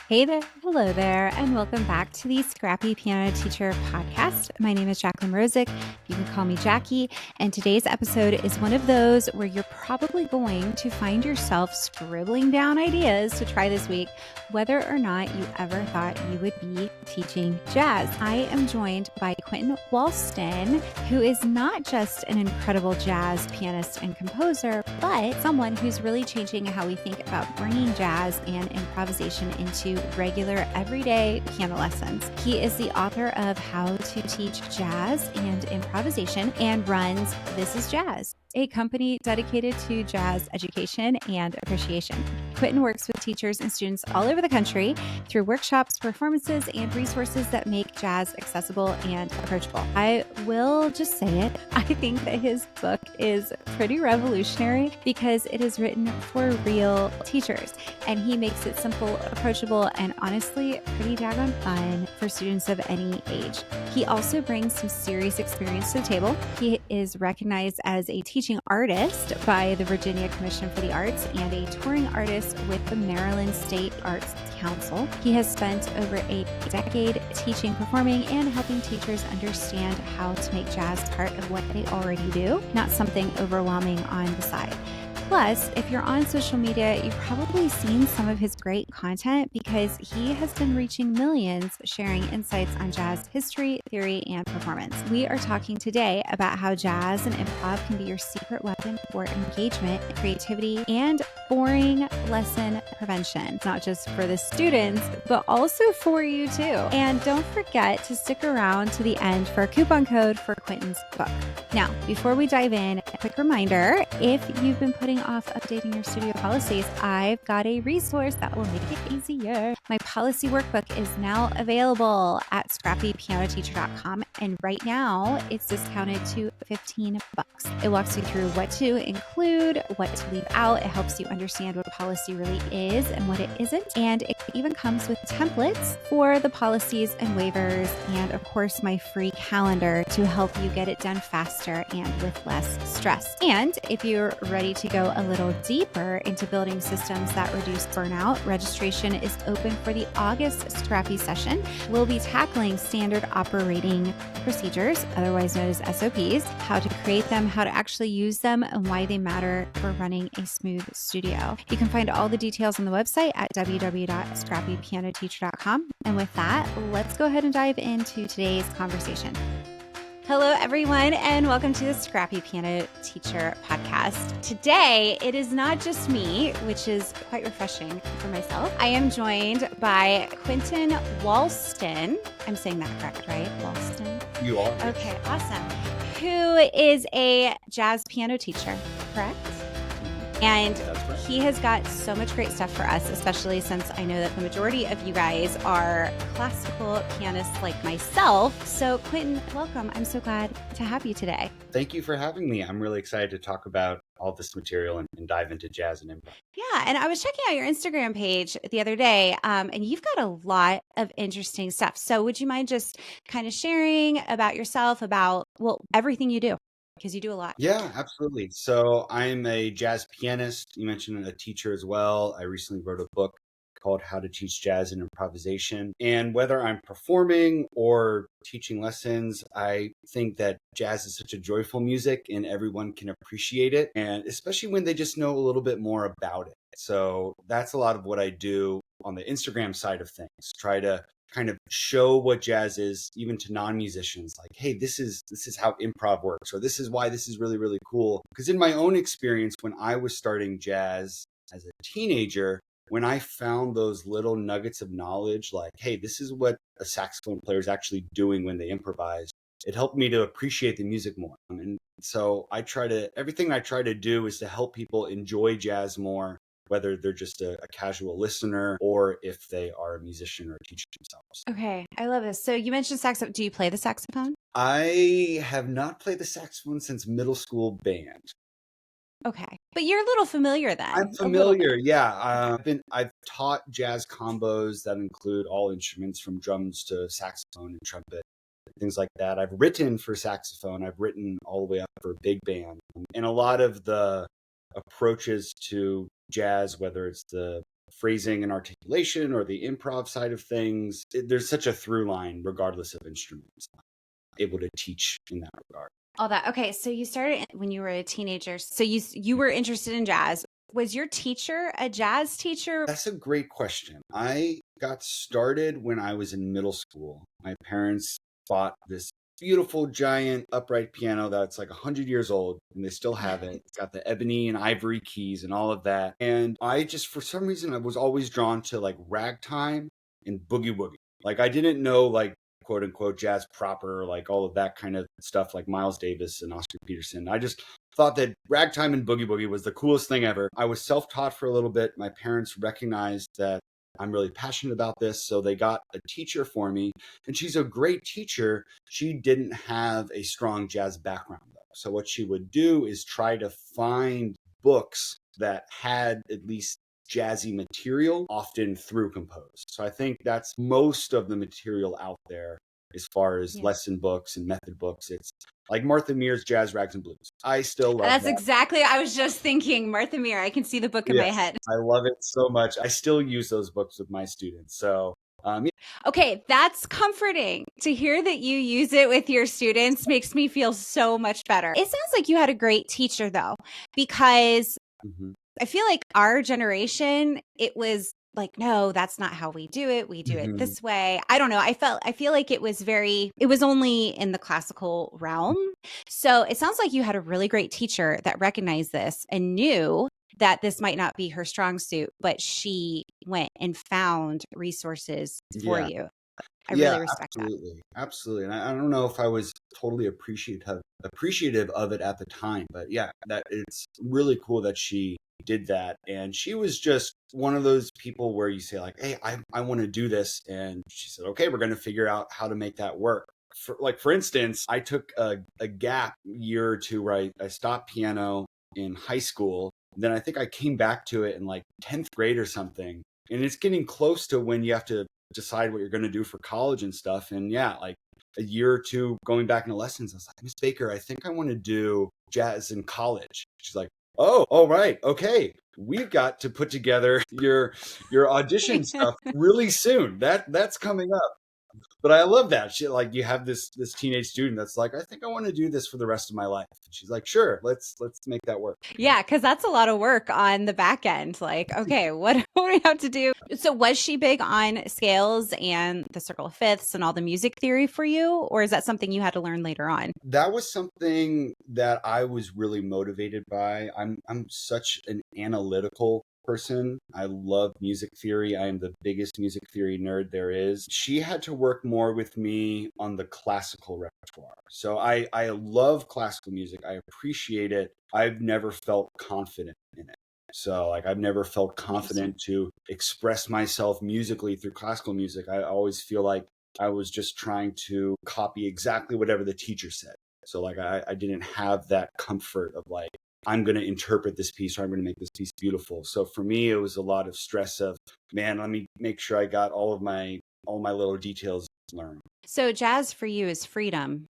Hey there, hello there, and welcome back to the Scrappy Piano Teacher podcast. My name is Jacqueline Rosick. You can call me Jackie, and today's episode is one of those where you're probably going to find yourself scribbling down ideas to try this week, whether or not you ever thought you would be teaching jazz. I am joined by Quentin Walston, who is not just an incredible jazz pianist and composer, but someone who's really changing how we think about bringing jazz and improvisation into regular, everyday piano lessons. He is the author of How to Teach Jazz and Improvisation and runs This is Jazz, a company dedicated to jazz education and appreciation. Quentin works with teachers and students all over the country through workshops, performances, and resources that make jazz accessible and approachable. I will just say it. I think that his book is pretty revolutionary because it is written for real teachers, and he makes it simple, approachable, and honestly pretty daggone fun for students of any age. He also brings some serious experience to the table. He is recognized as a teaching artist by the Virginia Commission for the Arts and a touring artist with the Maryland State Arts Council. He has spent over a decade teaching, performing, and helping teachers understand how to make jazz part of what they already do, not something overwhelming on the side. Plus, if you're on social media, you've probably seen some of his great content because he has been reaching millions sharing insights on jazz history, theory, and performance. We are talking today about how jazz and improv can be your secret weapon for engagement, creativity, and boring lesson prevention, not just for the students, but also for you too. And don't forget to stick around to the end for a coupon code for Quentin's book. Now, before we dive in, a quick reminder, if you've been putting off updating your studio policies, I've got a resource that will make it easier. My policy workbook is now available at scrappypianoteacher.com, and right now it's discounted to $15. It walks you through what to include, what to leave out. It helps you understand what policy really is and what it isn't, and it even comes with templates for the policies and waivers, and of course my free calendar to help you get it done faster and with less stress. And if you're ready to go a little deeper into building systems that reduce burnout, registration is open for the August Scrappy session. We'll be tackling standard operating procedures, otherwise known as SOPs, how to create them, how to actually use them, and why they matter for running a smooth studio. You can find all the details on the website at www.scrappypianoteacher.com. And with that, let's go ahead and dive into today's conversation. Hello, everyone, and welcome to the Scrappy Piano Teacher podcast. Today, it is not just me, which is quite refreshing for myself. I am joined by Quentin Walston. I'm saying that correct, right? Walston? You are. Okay, awesome. Who is a jazz piano teacher, correct? And he has got so much great stuff for us, especially since I know that the majority of you guys are classical pianists like myself. So Quentin, welcome. I'm so glad to have you today. Thank you for having me. I'm really excited to talk about all this material and dive into jazz and improv. Yeah, and I was checking out your Instagram page the other day, and you've got a lot of interesting stuff. So would you mind just kind of sharing about yourself, about, well, everything you do? Because you do a lot. Yeah, absolutely. So I'm a jazz pianist. You mentioned a teacher as well. I recently wrote a book called How to Teach Jazz and Improvisation. And whether I'm performing or teaching lessons, I think that jazz is such a joyful music and everyone can appreciate it. And especially when they just know a little bit more about it. So that's a lot of what I do on the Instagram side of things. Try to kind of show what jazz is even to non-musicians, like, hey, this is how improv works, or this is why this is really, really cool. Because in my own experience, when I was starting jazz as a teenager, when I found those little nuggets of knowledge, like, hey, this is what a saxophone player is actually doing when they improvise, it helped me to appreciate the music more. And so everything I try to do is to help people enjoy jazz more, whether they're just a casual listener or if they are a musician or a teacher themselves. Okay, I love this. So you mentioned saxophone. Do you play the saxophone? I have not played the saxophone since middle school band. Okay, but you're a little familiar then. I'm familiar, yeah. I've taught jazz combos that include all instruments from drums to saxophone and trumpet, things like that. I've written for saxophone. I've written all the way up for big band. And a lot of the approaches to jazz, whether it's the phrasing and articulation or the improv side of things. There's such a through line regardless of instruments. I'm able to teach in that regard. All that. Okay, so you started when you were a teenager. So you were interested in jazz. Was your teacher a jazz teacher? That's a great question. I got started when I was in middle school. My parents bought this beautiful giant upright piano that's like 100 years old, and they still have it. It's got the ebony and ivory keys and all of that. And I just, for some reason, I was always drawn to like ragtime and boogie woogie. Like I didn't know like quote unquote jazz proper, like all of that kind of stuff like Miles Davis and Oscar Peterson. I just thought that ragtime and boogie woogie was the coolest thing ever. I was self-taught for a little bit. My parents recognized that I'm really passionate about this, so they got a teacher for me, and she's a great teacher. She didn't have a strong jazz background though. So what she would do is try to find books that had at least jazzy material, often through composed. So I think that's most of the material out there as far as lesson books and method books. It's like Martha Meer's Jazz, Rags, and Blues. I still love That's that. exactly, I was just thinking Martha Meer. I can see the book in my head. I love it so much. I still use those books with my students. So, Okay, that's comforting. To hear that you use it with your students makes me feel so much better. It sounds like you had a great teacher though, because I feel like our generation, it was like, no, that's not how we do it. We do it this way. I don't know. I feel like it was only in the classical realm. So it sounds like you had a really great teacher that recognized this and knew that this might not be her strong suit, but she went and found resources for you. I really respect that. Absolutely. And I don't know if I was totally appreciative of it at the time, but yeah, that it's really cool that she did that. And she was just one of those people where you say like, hey, I want to do this. And she said, okay, we're going to figure out how to make that work. For instance, I took a gap year or two where I stopped piano in high school. Then I think I came back to it in like 10th grade or something. And it's getting close to when you have to decide what you're going to do for college and stuff. And yeah, like a year or two going back into lessons, I was like, Miss Baker, I think I want to do jazz in college. She's like, oh, all right. Okay. We've got to put together your audition stuff really soon. That's coming up. But I love that. She, like, you have this teenage student that's like, I think I want to do this for the rest of my life. And she's like, sure, let's make that work. Yeah, because that's a lot of work on the back end. Like, okay, what do we have to do? So was she big on scales and the circle of fifths and all the music theory for you? Or is that something you had to learn later on? That was something that I was really motivated by. I'm such an analytical person. I love music theory. I am the biggest music theory nerd there is. She had to work more with me on the classical repertoire. So I love classical music. I appreciate it. I've never felt confident in it. So like I've never felt confident to express myself musically through classical music. I always feel like I was just trying to copy exactly whatever the teacher said. So like I didn't have that comfort of like, I'm going to interpret this piece or I'm going to make this piece beautiful. So for me, it was a lot of stress of, man, let me make sure I got all my little details learned. So jazz for you is freedom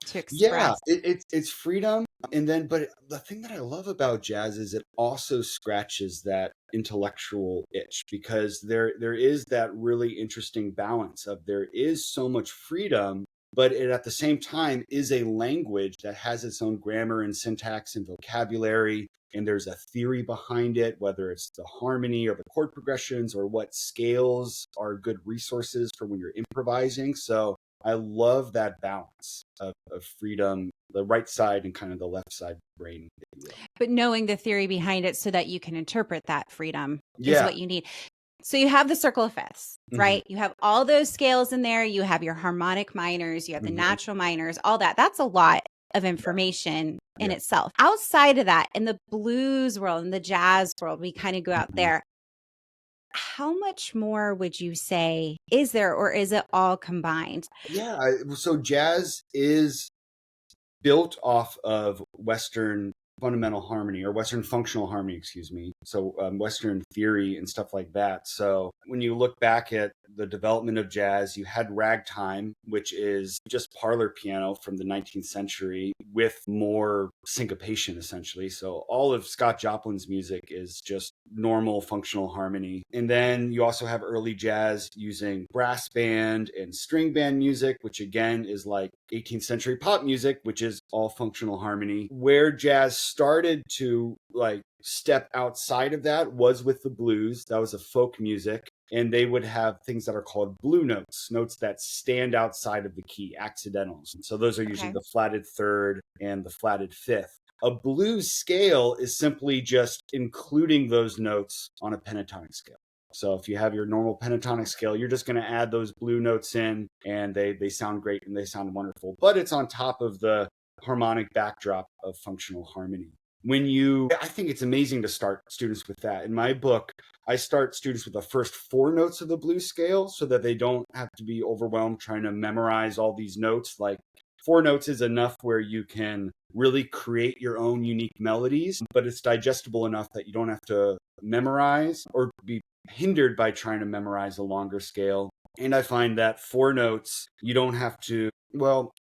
to express. Yeah, it's freedom. And then, but the thing that I love about jazz is it also scratches that intellectual itch because there is that really interesting balance of there is so much freedom, but it at the same time is a language that has its own grammar and syntax and vocabulary. And there's a theory behind it, whether it's the harmony or the chord progressions or what scales are good resources for when you're improvising. So I love that balance of freedom, the right side and kind of the left side brain. But knowing the theory behind it so that you can interpret that freedom is what you need. So you have the circle of fifths, right? You have all those scales in there. You have your harmonic minors, you have the natural minors, all that. That's a lot of information in itself. Outside of that, in the blues world, in the jazz world, we kind of go out there. How much more would you say is there, or is it all combined? Yeah. So jazz is built off of Western fundamental harmony or Western functional harmony, excuse me. So Western theory and stuff like that. So when you look back at the development of jazz, you had ragtime, which is just parlor piano from the 19th century with more syncopation, essentially. So all of Scott Joplin's music is just normal functional harmony. And then you also have early jazz using brass band and string band music, which again is like 18th century pop music, which is all functional harmony. Where jazz started to like step outside of that was with the blues. That was a folk music. And they would have things that are called blue notes, notes that stand outside of the key, accidentals. And so those are usually the flatted third and the flatted fifth. A blues scale is simply just including those notes on a pentatonic scale. So if you have your normal pentatonic scale, you're just going to add those blue notes in, and they sound great and they sound wonderful. But it's on top of the harmonic backdrop of functional harmony. I think it's amazing to start students with that. In my book, I start students with the first 4 notes of the blues scale so that they don't have to be overwhelmed trying to memorize all these notes. Like 4 notes is enough where you can really create your own unique melodies, but it's digestible enough that you don't have to memorize or be hindered by trying to memorize a longer scale. And I find that 4 notes, you don't have to,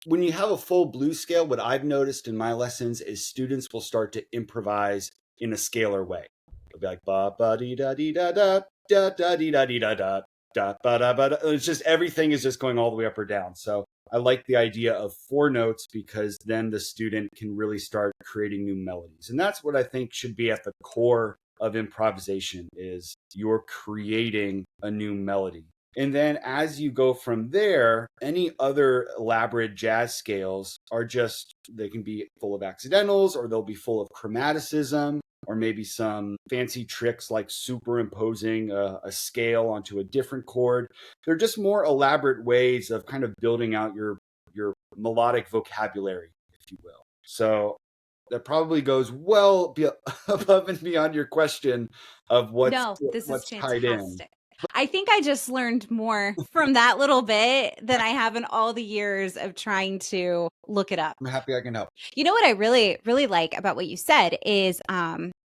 when you have a full blues scale, what I've noticed in my lessons is students will start to improvise in a scalar way. It'll be like ba ba dee da dee da da da da dee da dee da da da ba da ba da. It's just everything is just going all the way up or down. So I like the idea of 4 notes because then the student can really start creating new melodies. And that's what I think should be at the core of improvisation is you're creating a new melody. And then as you go from there, any other elaborate jazz scales are just, they can be full of accidentals or they'll be full of chromaticism or maybe some fancy tricks like superimposing a scale onto a different chord. They're just more elaborate ways of kind of building out your melodic vocabulary, if you will. So that probably goes well above and beyond your question of what's tied in. I think I just learned more from that little bit than I have in all the years of trying to look it up. I'm happy I can help. You know what I really, really like about what you said is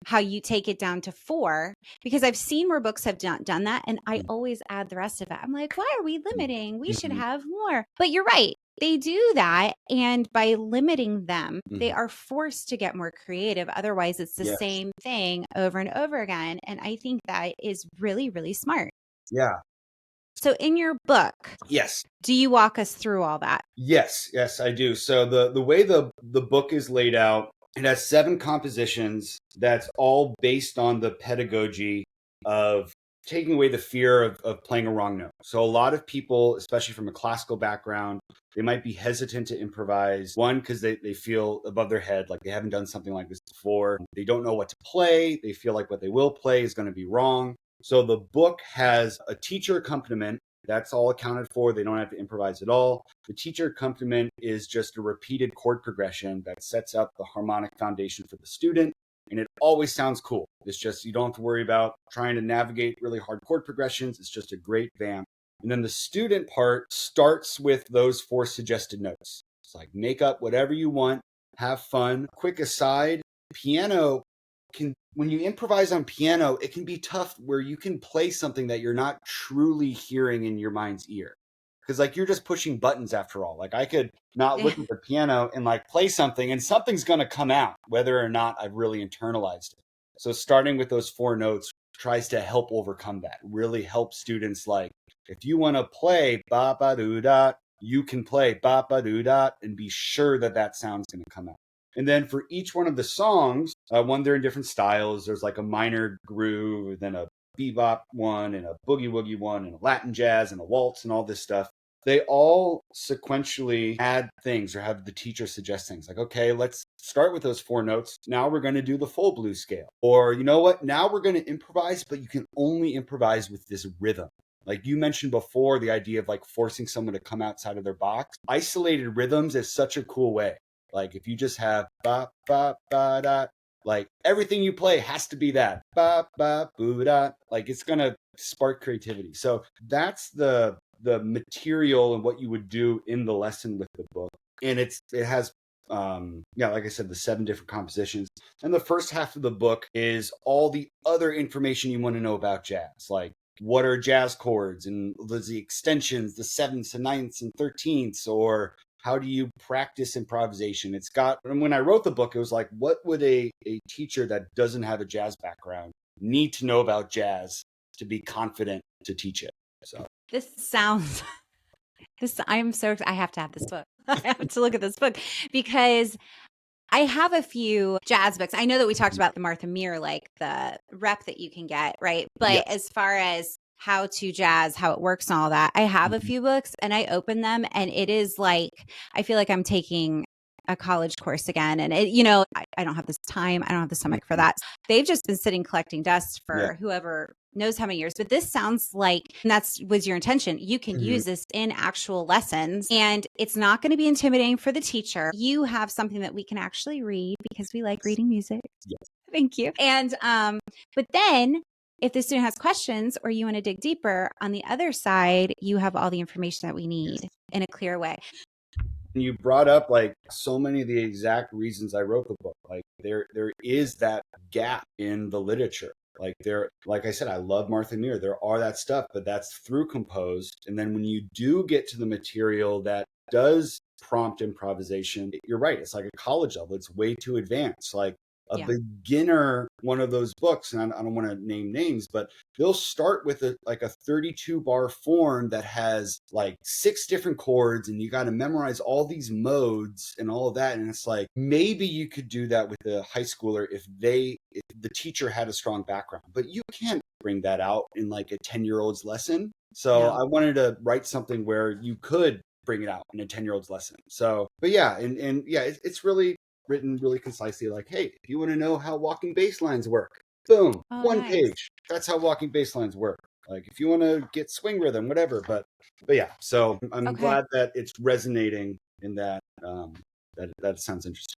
how you take it down to 4, because I've seen where books have done that, and I always add the rest of it. I'm like, why are we limiting? We should have more. But you're right. They do that, and by limiting them, they are forced to get more creative. Otherwise, it's the same thing over and over again. And I think that is really, really smart. Yeah. So in your book, yes, do you walk us through all that? Yes, I do. So the way the book is laid out, it has 7 compositions that's all based on the pedagogy of taking away the fear of playing a wrong note. So a lot of people, especially from a classical background, they might be hesitant to improvise. One, because they feel above their head, like they haven't done something like this before. They don't know what to play. They feel like what they will play is going to be wrong. So the book has a teacher accompaniment. That's all accounted for. They don't have to improvise at all. The teacher accompaniment is just a repeated chord progression that sets up the harmonic foundation for the student. And it always sounds cool. It's just, you don't have to worry about trying to navigate really hard chord progressions. It's just a great vamp. And then the student part starts with those 4 suggested notes. It's like, make up whatever you want, have fun. Quick aside, piano when you improvise on piano, it can be tough where you can play something that you're not truly hearing in your mind's ear. Because like you're just pushing buttons after all. Like I could not look at the piano and like play something and something's going to come out, whether or not I've really internalized it. So starting with those 4 notes tries to help overcome that, really help students like, if you want to play ba-ba-doo-da, you can play ba-ba-doo-da and be sure that that sound's going to come out. And then for each one of the songs, they're in different styles. There's like a minor groove, then a bebop one, and a boogie woogie one, and a Latin jazz, and a waltz, and all this stuff. They all sequentially add things or have the teacher suggest things like, okay, let's start with those 4 notes. Now we're going to do the full blues scale. Or you know what? Now we're going to improvise, but you can only improvise with this rhythm. Like you mentioned before, the idea of like forcing someone to come outside of their box. Isolated rhythms is such a cool way. Like if you just have ba ba ba da, like everything you play has to be that ba ba boo da. Like it's gonna spark creativity. So that's the material and what you would do in the lesson with the book. And it has like I said, the 7 different compositions. And the first half of the book is all the other information you want to know about jazz, like what are jazz chords, and there's the extensions, the sevenths and ninths and 13ths, or how do you practice improvisation? It's got, and when I wrote the book, it was like, what would a teacher that doesn't have a jazz background need to know about jazz to be confident to teach it? So This sounds I'm so I have to have this book. I have to look at this book because I have a few jazz books. I know that we talked about the Martha Meir, like the rep that you can get, right? But yes. as far as how to jazz, how it works and all that, I have a few books and I open them and it is like, I feel like I'm taking a college course again. And it, I don't have this time. I don't have the stomach for that. They've just been sitting collecting dust Yeah. for whoever knows how many years, but this sounds like, and that's was your intention. You can use this in actual lessons and it's not going to be intimidating for the teacher. You have something that we can actually read because we like reading music. Yes. Thank you. And, but then if the student has questions or you want to dig deeper on the other side, you have all the information that we need in a clear way. You brought up like so many of the exact reasons I wrote the book. Like there is that gap in the literature. Like I said, I love Martha Meir. There are that stuff, but that's through composed. And then when you do get to the material that does prompt improvisation, you're right. It's like a college level. It's way too advanced. Like a beginner, one of those books, and I don't want to name names, but they'll start with a 32 bar form that has like 6 different chords and you got to memorize all these modes and all of that. And it's like, maybe you could do that with a high schooler if the teacher had a strong background, but you can't bring that out in like a 10-year-old's lesson. So I wanted to write something where you could bring it out in a 10-year-old's lesson. So, but yeah, and yeah, it's really written really concisely, like, hey, if you want to know how walking bass lines work, boom, one page. That's how walking bass lines work. Like if you want to get swing rhythm, whatever. But yeah, so I'm glad that it's resonating in that. That sounds interesting.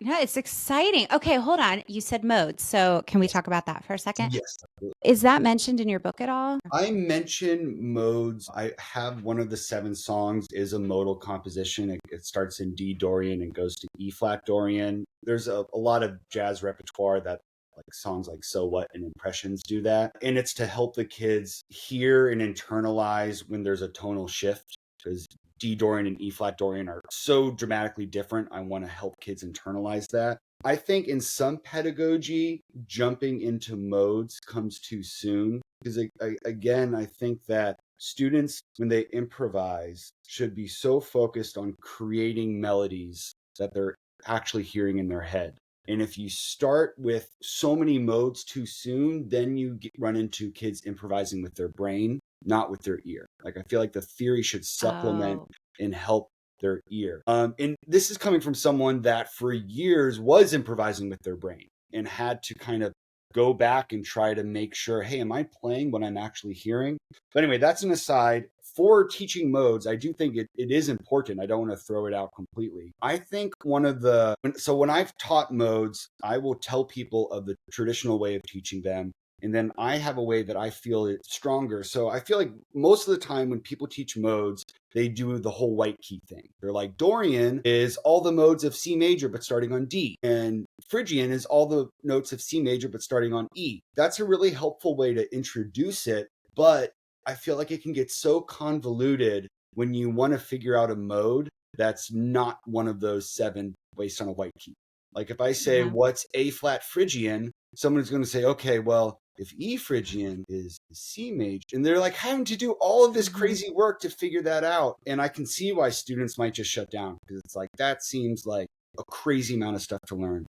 Yeah, it's exciting. Okay, hold on. You said modes. So can we talk about that for a second? Yes. Absolutely. Is that mentioned in your book at all? I mention modes. I have one of the 7 songs is a modal composition. It starts in D Dorian and goes to E flat Dorian. There's a lot of jazz repertoire that like songs like So What and Impressions do that. And it's to help the kids hear and internalize when there's a tonal shift, because D Dorian and E flat Dorian are so dramatically different. I want to help kids internalize that. I think in some pedagogy, jumping into modes comes too soon. Because again, I think that students, when they improvise, should be so focused on creating melodies that they're actually hearing in their head. And if you start with so many modes too soon, then you run into kids improvising with their brain, not with their ear. Like I feel like the theory should supplement and help their ear. And this is coming from someone that for years was improvising with their brain and had to kind of go back and try to make sure, hey, am I playing what I'm actually hearing? But anyway, that's an aside. For teaching modes, I do think it is important. I don't want to throw it out completely. I think when I've taught modes, I will tell people of the traditional way of teaching them. And then I have a way that I feel it's stronger. So I feel like most of the time when people teach modes, they do the whole white key thing. They're like, Dorian is all the modes of C major, but starting on D. And Phrygian is all the notes of C major, but starting on E. That's a really helpful way to introduce it. But I feel like it can get so convoluted when you want to figure out a mode that's not one of those 7 based on a white key. Like if I say, what's A flat Phrygian? Someone's going to say, okay, well, if E Phrygian is C major, and they're like having to do all of this crazy work to figure that out. And I can see why students might just shut down, because it's like, that seems like a crazy amount of stuff to learn.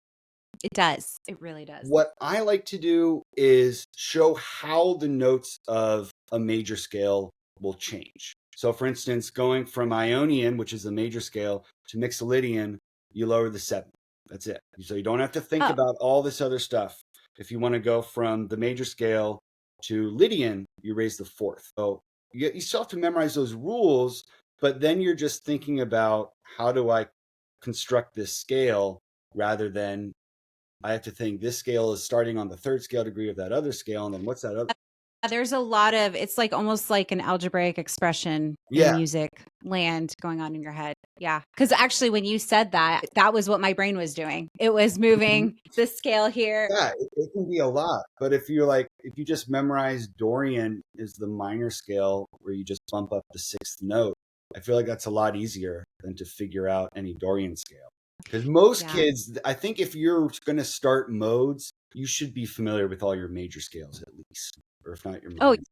It does. It really does. What I like to do is show how the notes of a major scale will change. So for instance, going from Ionian, which is the major scale, to Mixolydian, you lower the 7th. That's it. So you don't have to think about all this other stuff. If you want to go from the major scale to Lydian, you raise the 4th. So you still have to memorize those rules, but then you're just thinking about, how do I construct this scale, rather than I have to think this scale is starting on the 3rd scale degree of that other scale, and then what's that other? There's a lot of, it's like almost like an algebraic expression in Yeah. music land going on in your head. Yeah. Because actually, when you said that, that was what my brain was doing. It was Mhm. moving the scale here. Yeah, it can be a lot. But if you just memorize Dorian is the minor scale where you just bump up the sixth note, I feel like that's a lot easier than to figure out any Dorian scale. Because most Yeah. kids, I think if you're going to start modes, you should be familiar with all your major scales at least, or if not your Oh, minor.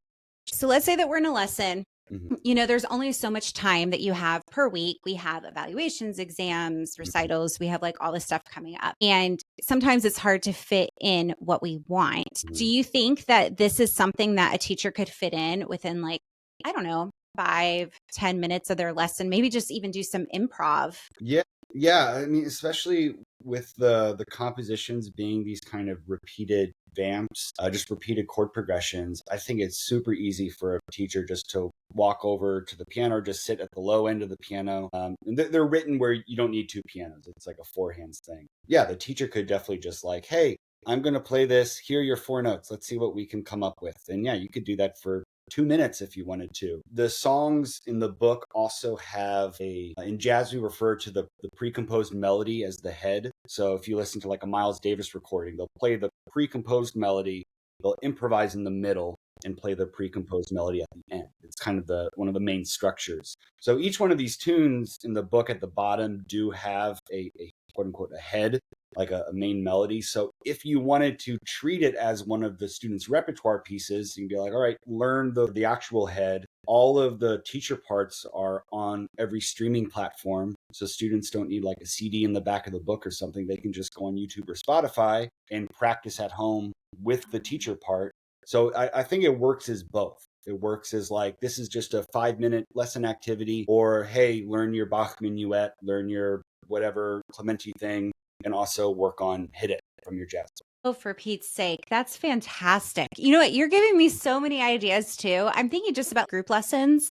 so let's say that we're in a lesson. Mhm, There's only so much time that you have per week. We have evaluations, exams, mhm, recitals. We have like all this stuff coming up. And sometimes it's hard to fit in what we want. Do mhm. you think that this is something that a teacher could fit in within, like, I don't know, 5-10 minutes of their lesson? Maybe just even do some improv. Yeah, yeah. I mean, especially with the compositions being these kind of repeated vamps, just repeated chord progressions. I think it's super easy for a teacher just to walk over to the piano, or just sit at the low end of the piano. And they're written where you don't need two pianos. It's like a four hands thing. Yeah, the teacher could definitely just like, hey, I'm going to play this. Here are your four notes. Let's see what we can come up with. And yeah, you could do that for 2 minutes if you wanted to. The songs in the book also have in jazz, we refer to the pre-composed melody as the head. So if you listen to like a Miles Davis recording, they'll play the pre-composed melody, they'll improvise in the middle and play the pre-composed melody at the end. It's kind of one of the main structures. So each one of these tunes in the book at the bottom do have a quote unquote a head, like a main melody. So if you wanted to treat it as one of the students' repertoire pieces, you can be like, all right, learn the actual head. All of the teacher parts are on every streaming platform. So students don't need like a CD in the back of the book or something. They can just go on YouTube or Spotify and practice at home with the teacher part. So I think it works as both. It works as like, this is just a 5-minute lesson activity, or hey, learn your Bach minuet, learn your whatever Clementi thing, and also work on Hit It from your jazz. Oh, for Pete's sake. That's fantastic. You know what? You're giving me so many ideas too. I'm thinking just about group lessons.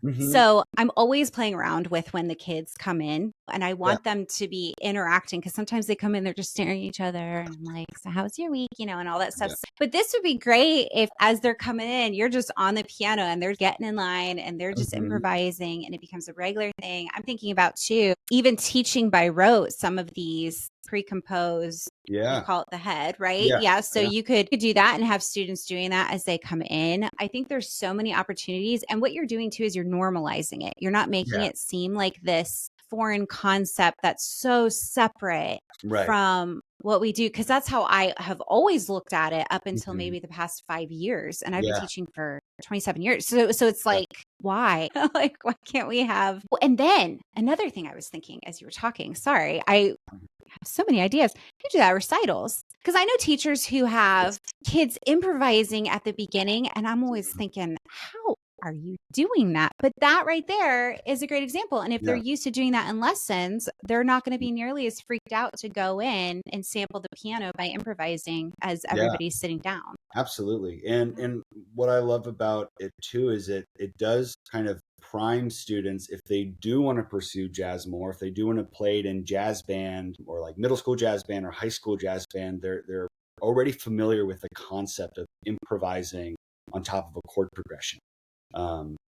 Mm-hmm. So I'm always playing around with when the kids come in, and I Yeah. want them to be interacting, because sometimes they come in, they're just staring at each other. And I'm like, so how's your week? And all that stuff. Yeah. But this would be great if, as they're coming in, you're just on the piano and they're getting in line and they're just Mm-hmm. improvising, and it becomes a regular thing. I'm thinking about too, even teaching by rote some of these pre-composed, you Yeah. call it the head, right? Yeah. Yeah. So Yeah. you could do that and have students doing that as they come in. I think there's so many opportunities. And what you're doing too is you're normalizing it. You're not making Yeah. it seem like this foreign concept that's so separate Right. from what we do. Cause that's how I have always looked at it up until Mm-hmm. maybe the past 5 years. And I've been Yeah. teaching for 27 years. So it's Yeah. like, why? Like, why can't we have? And then another thing I was thinking as you were talking, sorry, I have so many ideas. You could do that recitals. Because I know teachers who have kids improvising at the beginning, and I'm always thinking, how are you doing that? But that right there is a great example. And if they're Yeah. used to doing that in lessons, they're not going to be nearly as freaked out to go in and sample the piano by improvising as Yeah. everybody's sitting down. Absolutely. And what I love about it too is it does kind of prime students, if they do want to pursue jazz more, if they do want to play it in jazz band or like middle school jazz band or high school jazz band, they're already familiar with the concept of improvising on top of a chord progression.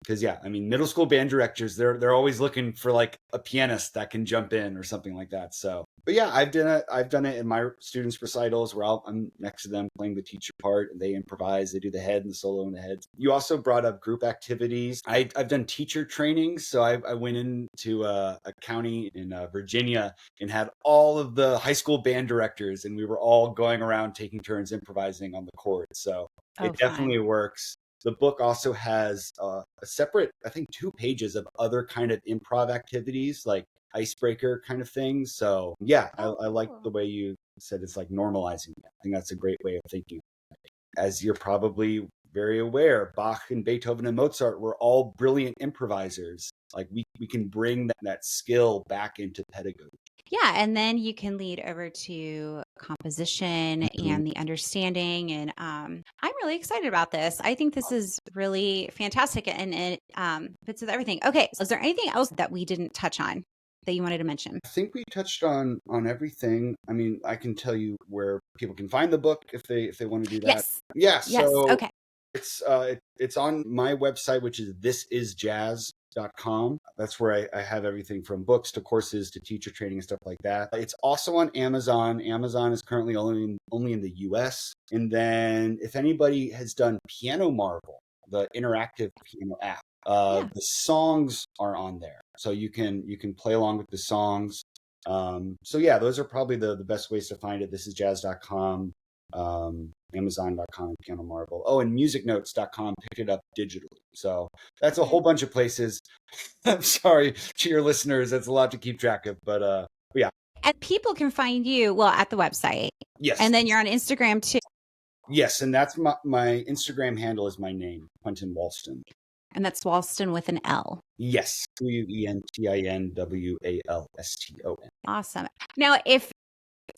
Because yeah, I mean, middle school band directors, they're always looking for like a pianist that can jump in or something like that. So, but yeah, I've done it in my students' recitals where I'm next to them playing the teacher part, and they improvise, they do the head and the solo and the head. You also brought up group activities. I've done teacher trainings, so I went into a county in Virginia and had all of the high school band directors, and we were all going around taking turns improvising on the chord. So Oh, it fun. definitely works. The book also has a separate, I think, 2 pages of other kind of improv activities, like icebreaker kind of things. So yeah, Oh, I like the cool. way you said it's like normalizing it. I think that's a great way of thinking. As you're probably very aware, Bach and Beethoven and Mozart were all brilliant improvisers. Like we can bring that skill back into pedagogy. Yeah, and then you can lead over to composition Mhm. and the understanding. And I'm really excited about this. I think this is really fantastic, and it fits with everything. Okay, so is there anything else that we didn't touch on that you wanted to mention? I think we touched on everything. I mean, I can tell you where people can find the book if they want to do that. Yes. Yeah, Yes. so Okay. It's on my website, which is thisisjazz.com. That's where I have everything from books to courses to teacher training and stuff like that. It's also on Amazon. Amazon is currently only in the US. And then if anybody has done Piano Marvel, the interactive piano app, the songs are on there. So you can play along with the songs. So yeah, those are probably the best ways to find it. thisisjazz.com. Amazon.com, Piano Marvel. Oh, and musicnotes.com picked it up digitally. So that's a whole bunch of places. I'm sorry to your listeners. That's a lot to keep track of, but yeah. And people can find you, at the website. Yes. And then you're on Instagram too. Yes. And that's my Instagram handle is my name, Quentin Walston. And that's Walston with an L. Yes. QUENTINWALSTON. Awesome. Now, if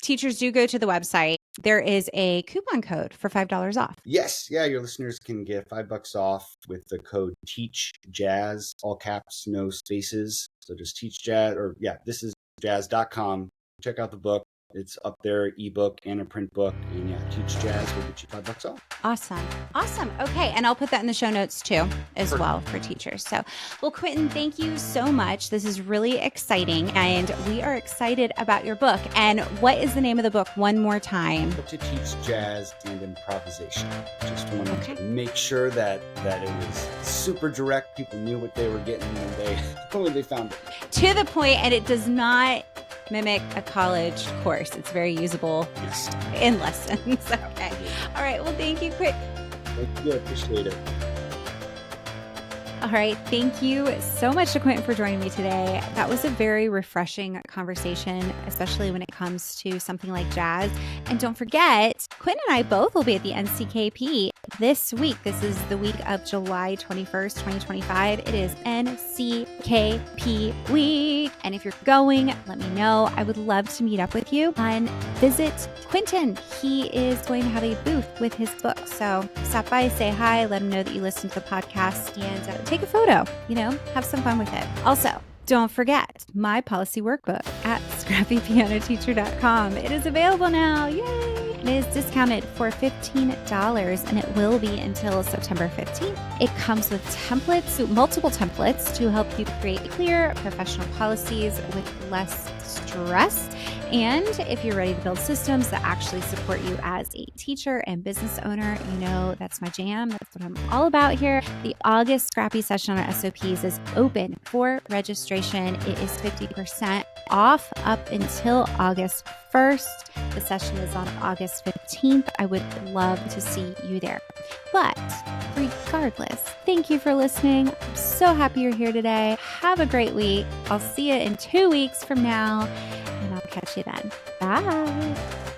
teachers do go to the website, there is a coupon code for $5 off. Yes. Yeah. Your listeners can get $5 off with the code Teach Jazz, all caps, no spaces. So just Teach Jazz, or thisisjazz.com. Check out the book. It's up there, ebook and a print book. And Teach Jazz will get you $5 off. Awesome. Okay. And I'll put that in the show notes too, as well for teachers. So, Quentin, thank you so much. This is really exciting. And we are excited about your book. And what is the name of the book one more time? To Teach Jazz and Improvisation. Just wanted to make sure that it was super direct. People knew what they were getting when they found it. To the point, and it does not mimic a college course. It's very usable in lessons. Okay. All right. Well, thank you, Quentin. Thank you. I appreciate it. All right. Thank you so much to Quentin for joining me today. That was a very refreshing conversation, especially when it comes to something like jazz. And don't forget, Quentin and I both will be at the NCKP this week. This is the week of July 21st, 2025. It is NCKP week. And if you're going, let me know. I would love to meet up with you and visit Quentin. He is going to have a booth with his book. So stop by, say hi, let him know that you listened to the podcast, and take a photo, have some fun with it. Also, don't forget my policy workbook at scrappypianoteacher.com. It is available now. Yay! It is discounted for $15 and it will be until September 15th. It comes with multiple templates to help you create clear professional policies with less stress. And if you're ready to build systems that actually support you as a teacher and business owner, that's my jam. That's what I'm all about here. The August Scrappy session on SOPs is open for registration. It is 50% off up until August 1st. The session is on August 15th. I would love to see you there. But regardless, thank you for listening. I'm so happy you're here today. Have a great week. I'll see you in 2 weeks from now, and I'll catch you then. Bye.